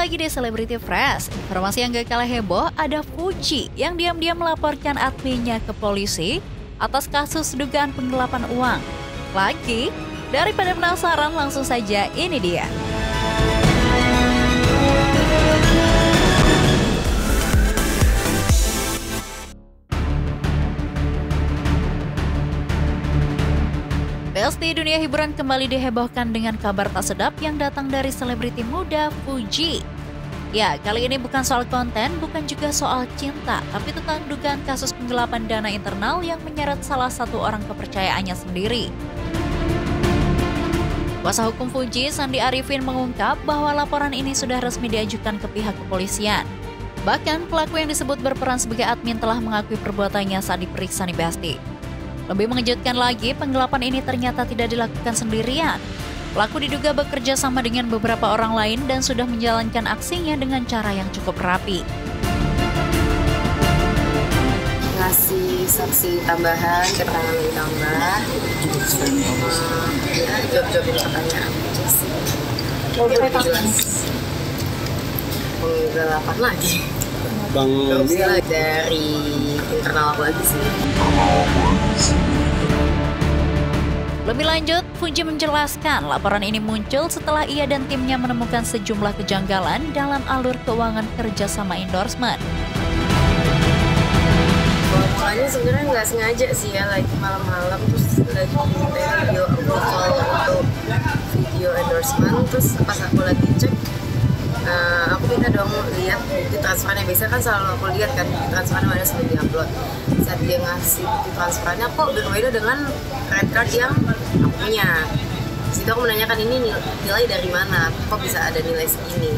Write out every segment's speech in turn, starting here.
lagi di Celebrity Fresh. Informasi yang gak kalah heboh, ada Fuji yang diam-diam melaporkan adminnya ke polisi atas kasus dugaan penggelapan uang. Lagi, daripada penasaran, langsung saja ini dia. Besti dunia hiburan kembali dihebohkan dengan kabar tak sedap yang datang dari selebriti muda Fuji. Ya, kali ini bukan soal konten, bukan juga soal cinta, tapi tentang dugaan kasus penggelapan dana internal yang menyeret salah satu orang kepercayaannya sendiri. Kuasa hukum Fuji, Sandi Arifin, mengungkap bahwa laporan ini sudah resmi diajukan ke pihak kepolisian. Bahkan, pelaku yang disebut berperan sebagai admin telah mengakui perbuatannya saat diperiksa nih Besti. Lebih mengejutkan lagi, penggelapan ini ternyata tidak dilakukan sendirian. Pelaku diduga bekerja sama dengan beberapa orang lain dan sudah menjalankan aksinya dengan cara yang cukup rapi. Ngasih saksi tambahan, keterangan yang tambah, jawab-jawabin pertanyaan aja sih. Jelas penggelapan lagi. Dari internal aku lagi sih. Lebih lanjut, Fuji menjelaskan laporan ini muncul setelah ia dan timnya menemukan sejumlah kejanggalan dalam alur keuangan kerjasama endorsement. Mulanya sebenarnya nggak sengaja sih ya, lagi malam-malam terus lagi video approval untuk video endorsement, terus pas aku lagi cek, aku minta dong lihat bukti transferannya. Biasanya kan selalu aku lihat kan bukti transferannya mana sebelum diupload. Saat dia ngasih bukti transferannya kok berbeda dengan credit card yang aku punya. Situ aku menanyakan ini nilai dari mana, kok bisa ada nilai segini.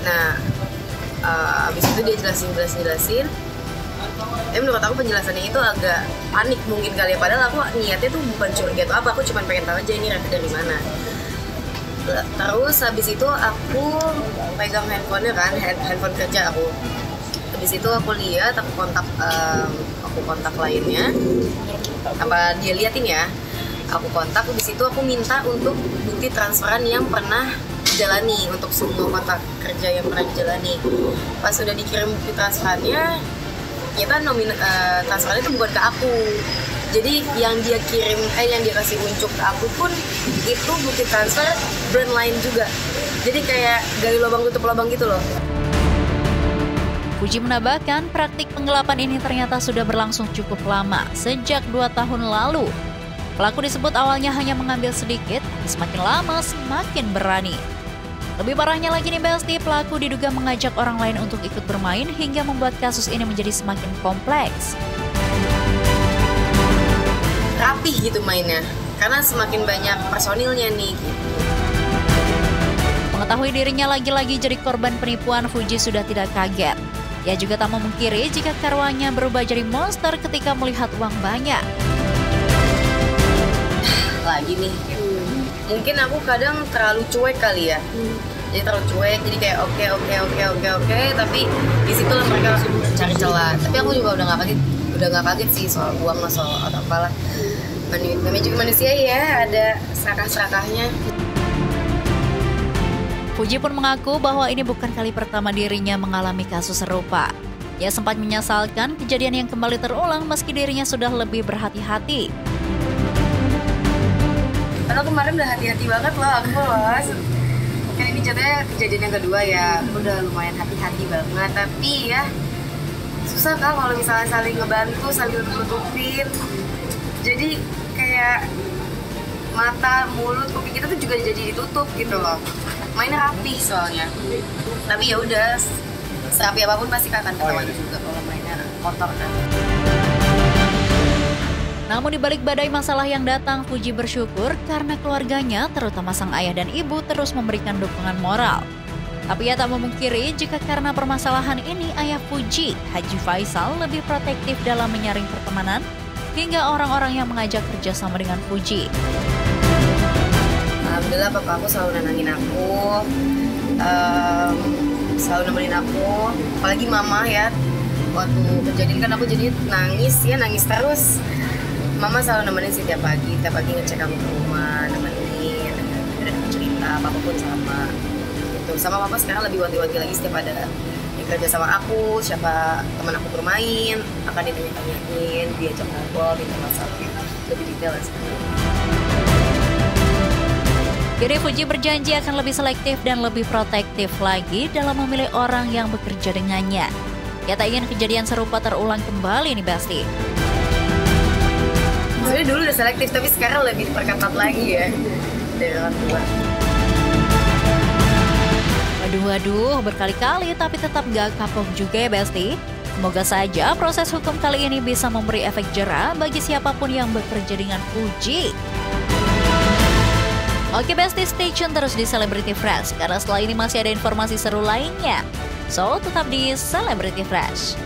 Nah, abis itu dia jelasin. Menurut aku penjelasannya itu agak panik mungkin kali ya, padahal aku niatnya tuh bukan curiga atau apa, aku cuma pengen tahu aja ini revenue dari mana. Terus habis itu aku pegang handphonenya kan, handphone kerja aku. Habis itu aku lihat, aku kontak lainnya. Apa dia liatin ya? Aku kontak, habis itu aku minta untuk bukti transferan yang pernah dijalani untuk semua kontak kerja yang pernah dijalani. Pas sudah dikirim bukti transferannya, ternyata transferannya itu bukan ke aku. Jadi yang dia kirim, yang dia kasih unjuk ke aku pun itu bukti transfer brand lain juga. Jadi kayak gali lubang tutup lubang gitu loh. Fuji menambahkan praktik penggelapan ini ternyata sudah berlangsung cukup lama, sejak 2 tahun lalu. Pelaku disebut awalnya hanya mengambil sedikit, tapi semakin lama semakin berani. Lebih parahnya lagi nih Besti, pelaku diduga mengajak orang lain untuk ikut bermain hingga membuat kasus ini menjadi semakin kompleks. Rapih gitu mainnya, karena semakin banyak personilnya nih. Mengetahui dirinya lagi-lagi jadi korban penipuan, Fuji sudah tidak kaget. Ia juga tak memungkiri jika karwanya berubah jadi monster ketika melihat uang banyak. Lagi nih, mungkin aku kadang terlalu cuek kali ya. Jadi terlalu cuek, jadi kayak oke, tapi di situ lah mereka langsung cari celah. Tapi aku juga udah nggak kaget sih soal uang lah, soal atau apalah. Namanya juga manusia ya, ada serakah-serakahnya. Fuji pun mengaku bahwa ini bukan kali pertama dirinya mengalami kasus serupa. Ia sempat menyesalkan kejadian yang kembali terulang meski dirinya sudah lebih berhati-hati. Karena kemarin udah hati-hati banget loh aku loh. Kan ini jatuhnya kejadian yang kedua ya, aku udah lumayan hati-hati banget. Tapi ya susah kan kalau misalnya saling ngebantu sambil nutupin. Jadi kayak mata, mulut, kuping kita tuh juga jadi ditutup gitu loh. Mainnya rapi soalnya. Tapi ya udah, serapi apapun pasti akan ketahuan juga kalau mainnya kotor kan. Namun di balik badai masalah yang datang, Fuji bersyukur karena keluarganya, terutama sang ayah dan ibu, terus memberikan dukungan moral. Tapi ia tak memungkiri jika karena permasalahan ini, ayah Fuji, Haji Faisal, lebih protektif dalam menyaring pertemanan hingga orang-orang yang mengajak kerjasama dengan Fuji. Alhamdulillah papa aku selalu nenangin aku, selalu nemenin aku, apalagi mama ya. Waktu kejadian kan aku jadi nangis terus. Mama selalu nemenin sih tiap pagi ngecek aku ke rumah, nemenin, cerita apapun sama. gitu. Sama Papa sekarang lebih wanti-wanti lagi setiap ada yang kerja sama aku, siapa teman aku bermain, akan ditanya-tanyain, diajak ngobrol, minta masalah gitu. Lebih detail sih. Jadi Fuji berjanji akan lebih selektif dan lebih protektif lagi dalam memilih orang yang bekerja dengannya. Ia tak ingin kejadian serupa terulang kembali nih Besti. Sebenarnya dulu udah selektif, tapi sekarang lebih diperketat lagi ya dari orang tua. Waduh, berkali-kali tapi tetap gak kapok juga ya Besti. Semoga saja proses hukum kali ini bisa memberi efek jera bagi siapapun yang bekerja dengan Fuji. Oke Besti, stay tune terus di Celebrity Fresh, karena setelah ini masih ada informasi seru lainnya. So, tetap di Celebrity Fresh.